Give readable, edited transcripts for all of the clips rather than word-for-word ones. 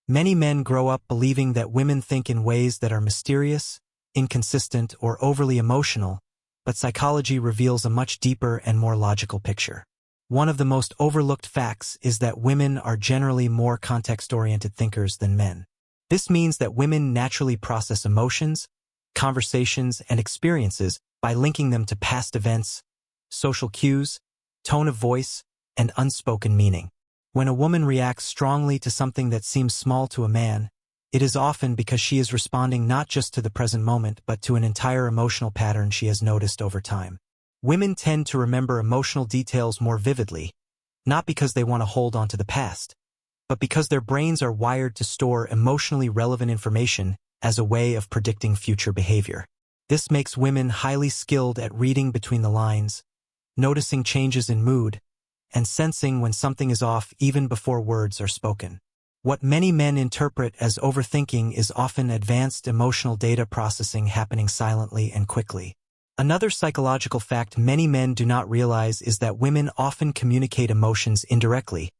Many men grow up believing that women think in ways that are mysterious, inconsistent, or overly emotional, but psychology reveals a much deeper and more logical picture. One of the most overlooked facts is that women are generally more context-oriented thinkers than men. This means that women naturally process emotions, conversations, and experiences by linking them to past events, social cues, tone of voice, and unspoken meaning. When a woman reacts strongly to something that seems small to a man, it is often because she is responding not just to the present moment but to an entire emotional pattern she has noticed over time. Women tend to remember emotional details more vividly, not because they want to hold on to the past, but because their brains are wired to store emotionally relevant information as a way of predicting future behavior. This makes women highly skilled at reading between the lines, noticing changes in mood, and sensing when something is off even before words are spoken. What many men interpret as overthinking is often advanced emotional data processing happening silently and quickly. Another psychological fact many men do not realize is that women often communicate emotions indirectly,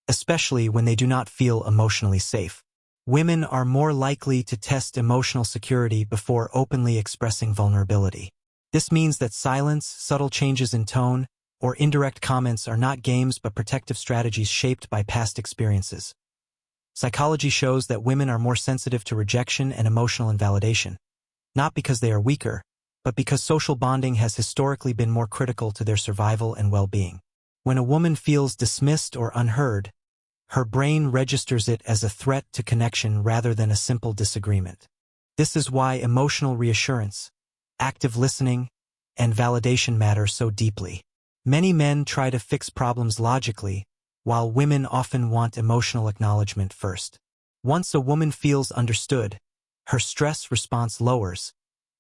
especially when they do not feel emotionally safe. Women are more likely to test emotional security before openly expressing vulnerability. This means that silence, subtle changes in tone, or indirect comments are not games but protective strategies shaped by past experiences. Psychology shows that women are more sensitive to rejection and emotional invalidation, not because they are weaker, but because social bonding has historically been more critical to their survival and well-being. When a woman feels dismissed or unheard, her brain registers it as a threat to connection rather than a simple disagreement. This is why emotional reassurance, active listening, and validation matter so deeply. Many men try to fix problems logically, while women often want emotional acknowledgement first. Once a woman feels understood, her stress response lowers,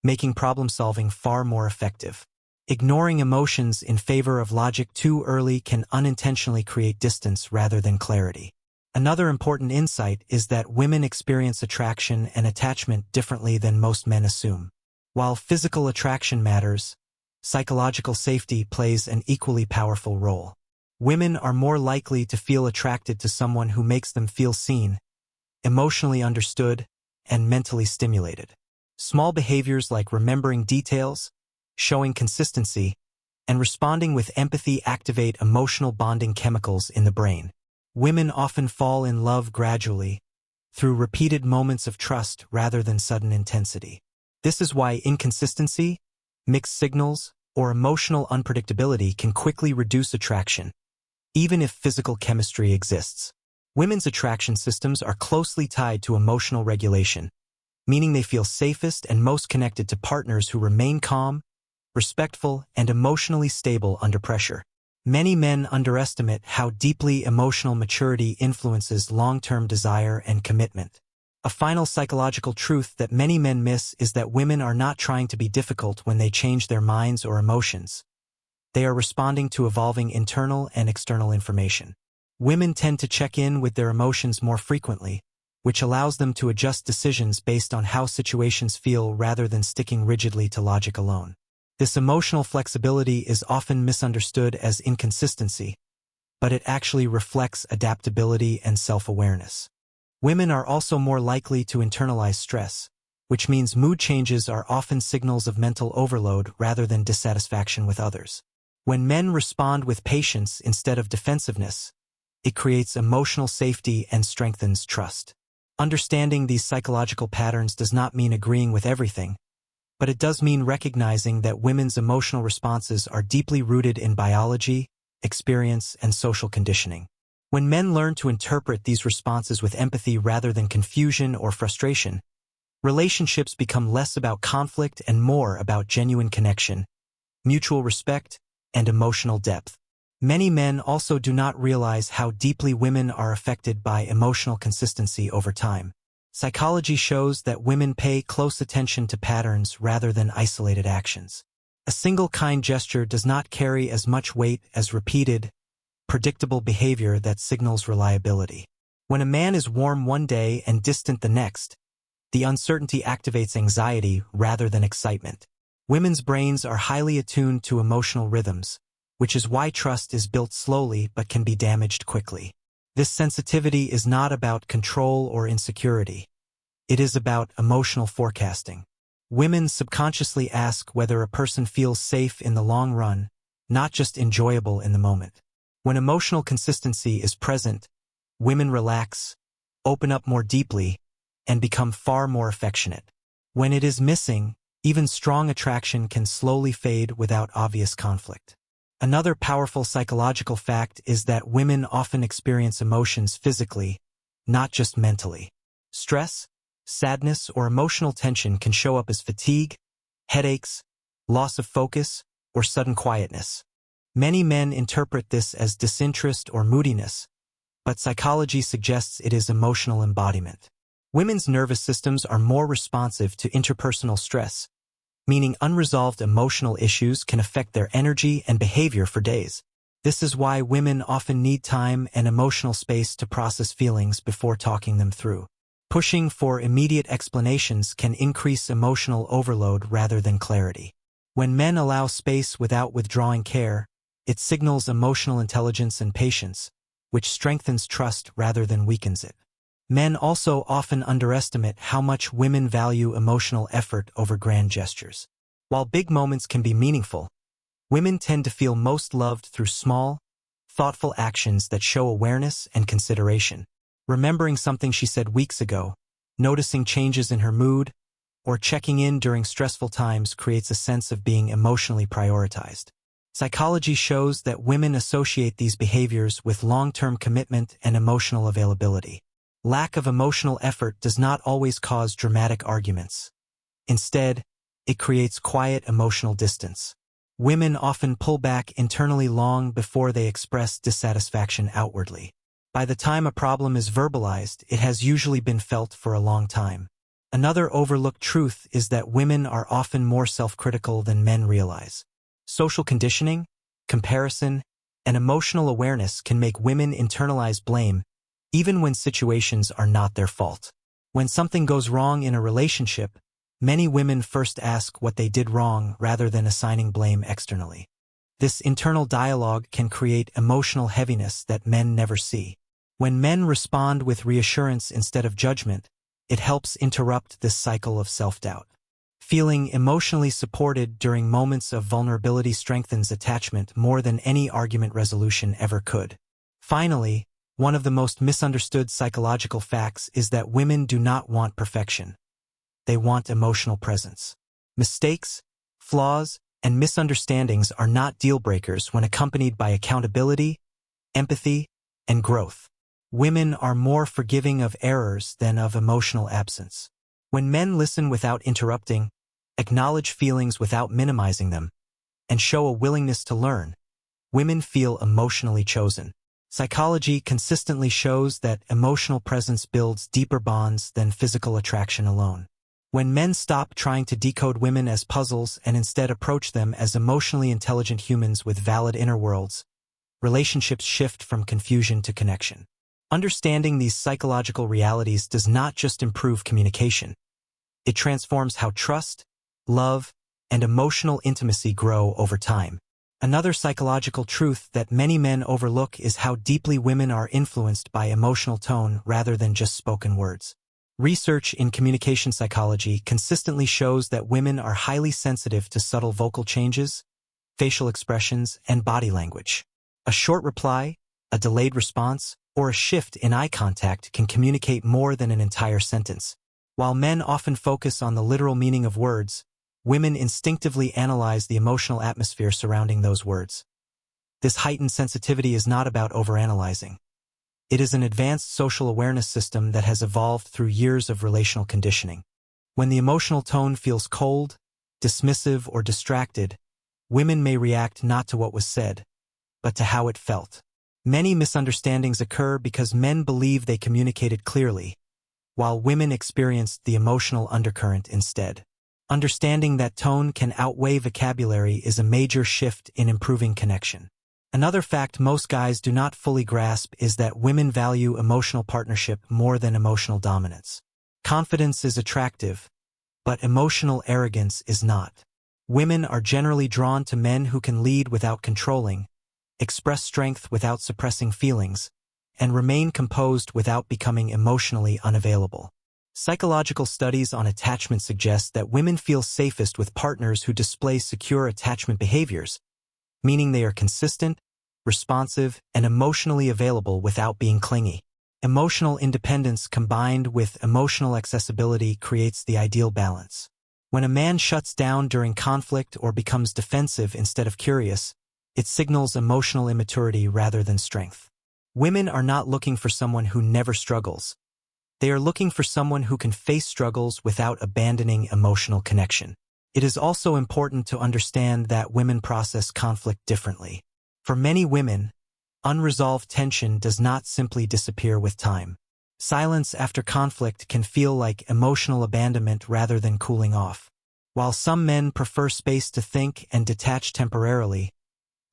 making problem-solving far more effective. Ignoring emotions in favor of logic too early can unintentionally create distance rather than clarity. Another important insight is that women experience attraction and attachment differently than most men assume. While physical attraction matters, psychological safety plays an equally powerful role. Women are more likely to feel attracted to someone who makes them feel seen, emotionally understood, and mentally stimulated. Small behaviors like remembering details, showing consistency, and responding with empathy activate emotional bonding chemicals in the brain. Women often fall in love gradually, through repeated moments of trust rather than sudden intensity. This is why inconsistency, mixed signals, or emotional unpredictability can quickly reduce attraction, even if physical chemistry exists. Women's attraction systems are closely tied to emotional regulation, meaning they feel safest and most connected to partners who remain calm, respectful, and emotionally stable under pressure. Many men underestimate how deeply emotional maturity influences long-term desire and commitment. A final psychological truth that many men miss is that women are not trying to be difficult when they change their minds or emotions. They are responding to evolving internal and external information. Women tend to check in with their emotions more frequently, which allows them to adjust decisions based on how situations feel rather than sticking rigidly to logic alone. This emotional flexibility is often misunderstood as inconsistency, but it actually reflects adaptability and self-awareness. Women are also more likely to internalize stress, which means mood changes are often signals of mental overload rather than dissatisfaction with others. When men respond with patience instead of defensiveness, it creates emotional safety and strengthens trust. Understanding these psychological patterns does not mean agreeing with everything, but it does mean recognizing that women's emotional responses are deeply rooted in biology, experience, and social conditioning. When men learn to interpret these responses with empathy rather than confusion or frustration, relationships become less about conflict and more about genuine connection, mutual respect, and emotional depth. Many men also do not realize how deeply women are affected by emotional consistency over time. Psychology shows that women pay close attention to patterns rather than isolated actions. A single kind gesture does not carry as much weight as repeated, predictable behavior that signals reliability. When a man is warm one day and distant the next, the uncertainty activates anxiety rather than excitement. Women's brains are highly attuned to emotional rhythms, which is why trust is built slowly but can be damaged quickly. This sensitivity is not about control or insecurity. It is about emotional forecasting. Women subconsciously ask whether a person feels safe in the long run, not just enjoyable in the moment. When emotional consistency is present, women relax, open up more deeply, and become far more affectionate. When it is missing, even strong attraction can slowly fade without obvious conflict. Another powerful psychological fact is that women often experience emotions physically, not just mentally. Stress, sadness, or emotional tension can show up as fatigue, headaches, loss of focus, or sudden quietness. Many men interpret this as disinterest or moodiness, but psychology suggests it is emotional embodiment. Women's nervous systems are more responsive to interpersonal stress, meaning unresolved emotional issues can affect their energy and behavior for days. This is why women often need time and emotional space to process feelings before talking them through. Pushing for immediate explanations can increase emotional overload rather than clarity. When men allow space without withdrawing care, it signals emotional intelligence and patience, which strengthens trust rather than weakens it. Men also often underestimate how much women value emotional effort over grand gestures. While big moments can be meaningful, women tend to feel most loved through small, thoughtful actions that show awareness and consideration. Remembering something she said weeks ago, noticing changes in her mood, or checking in during stressful times creates a sense of being emotionally prioritized. Psychology shows that women associate these behaviors with long-term commitment and emotional availability. Lack of emotional effort does not always cause dramatic arguments. Instead, it creates quiet emotional distance. Women often pull back internally long before they express dissatisfaction outwardly. By the time a problem is verbalized, it has usually been felt for a long time. Another overlooked truth is that women are often more self-critical than men realize. Social conditioning, comparison, and emotional awareness can make women internalize blame, even when situations are not their fault. When something goes wrong in a relationship, many women first ask what they did wrong rather than assigning blame externally. This internal dialogue can create emotional heaviness that men never see. When men respond with reassurance instead of judgment, it helps interrupt this cycle of self-doubt. Feeling emotionally supported during moments of vulnerability strengthens attachment more than any argument resolution ever could. Finally, one of the most misunderstood psychological facts is that women do not want perfection. They want emotional presence. Mistakes, flaws, and misunderstandings are not deal-breakers when accompanied by accountability, empathy, and growth. Women are more forgiving of errors than of emotional absence. When men listen without interrupting, acknowledge feelings without minimizing them, and show a willingness to learn, women feel emotionally chosen. Psychology consistently shows that emotional presence builds deeper bonds than physical attraction alone. When men stop trying to decode women as puzzles and instead approach them as emotionally intelligent humans with valid inner worlds, relationships shift from confusion to connection. Understanding these psychological realities does not just improve communication. It transforms how trust, love, and emotional intimacy grow over time. Another psychological truth that many men overlook is how deeply women are influenced by emotional tone rather than just spoken words. Research in communication psychology consistently shows that women are highly sensitive to subtle vocal changes, facial expressions, and body language. A short reply, a delayed response, or a shift in eye contact can communicate more than an entire sentence. While men often focus on the literal meaning of words, women instinctively analyze the emotional atmosphere surrounding those words. This heightened sensitivity is not about overanalyzing. It is an advanced social awareness system that has evolved through years of relational conditioning. When the emotional tone feels cold, dismissive, or distracted, women may react not to what was said, but to how it felt. Many misunderstandings occur because men believe they communicated clearly, while women experienced the emotional undercurrent instead. Understanding that tone can outweigh vocabulary is a major shift in improving connection. Another fact most guys do not fully grasp is that women value emotional partnership more than emotional dominance. Confidence is attractive, but emotional arrogance is not. Women are generally drawn to men who can lead without controlling, express strength without suppressing feelings, and remain composed without becoming emotionally unavailable. Psychological studies on attachment suggest that women feel safest with partners who display secure attachment behaviors, meaning they are consistent, responsive, and emotionally available without being clingy. Emotional independence combined with emotional accessibility creates the ideal balance. When a man shuts down during conflict or becomes defensive instead of curious, it signals emotional immaturity rather than strength. Women are not looking for someone who never struggles. They are looking for someone who can face struggles without abandoning emotional connection. It is also important to understand that women process conflict differently. For many women, unresolved tension does not simply disappear with time. Silence after conflict can feel like emotional abandonment rather than cooling off. While some men prefer space to think and detach temporarily,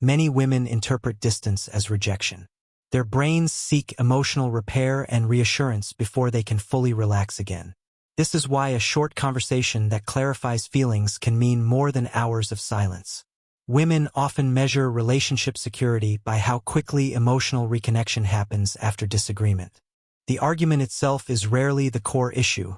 many women interpret distance as rejection. Their brains seek emotional repair and reassurance before they can fully relax again. This is why a short conversation that clarifies feelings can mean more than hours of silence. Women often measure relationship security by how quickly emotional reconnection happens after disagreement. The argument itself is rarely the core issue.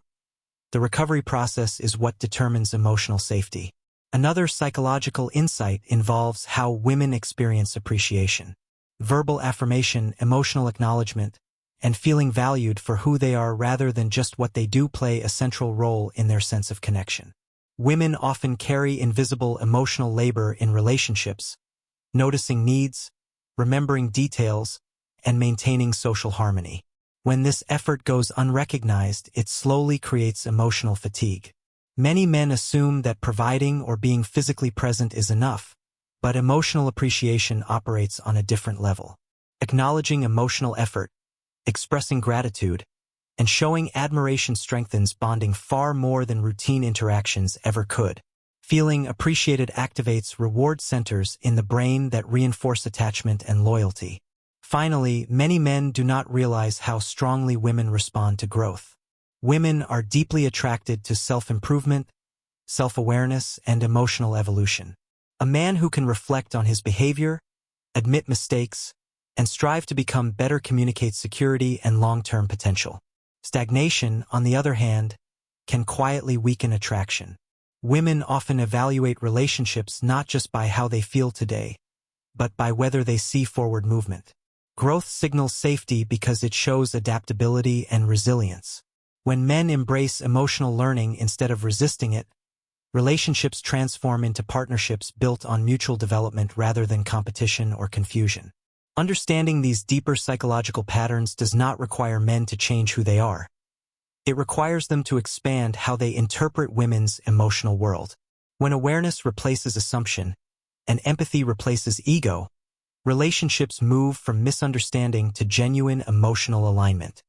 The recovery process is what determines emotional safety. Another psychological insight involves how women experience appreciation. Verbal affirmation, emotional acknowledgement, and feeling valued for who they are rather than just what they do play a central role in their sense of connection. Women often carry invisible emotional labor in relationships, noticing needs, remembering details, and maintaining social harmony. When this effort goes unrecognized, it slowly creates emotional fatigue. Many men assume that providing or being physically present is enough, but emotional appreciation operates on a different level. Acknowledging emotional effort, expressing gratitude, and showing admiration strengthens bonding far more than routine interactions ever could. Feeling appreciated activates reward centers in the brain that reinforce attachment and loyalty. Finally, many men do not realize how strongly women respond to growth. Women are deeply attracted to self-improvement, self-awareness, and emotional evolution. A man who can reflect on his behavior, admit mistakes, and strive to become better communicates security and long-term potential. Stagnation, on the other hand, can quietly weaken attraction. Women often evaluate relationships not just by how they feel today, but by whether they see forward movement. Growth signals safety because it shows adaptability and resilience. When men embrace emotional learning instead of resisting it, relationships transform into partnerships built on mutual development rather than competition or confusion. Understanding these deeper psychological patterns does not require men to change who they are. It requires them to expand how they interpret women's emotional world. When awareness replaces assumption and empathy replaces ego, relationships move from misunderstanding to genuine emotional alignment.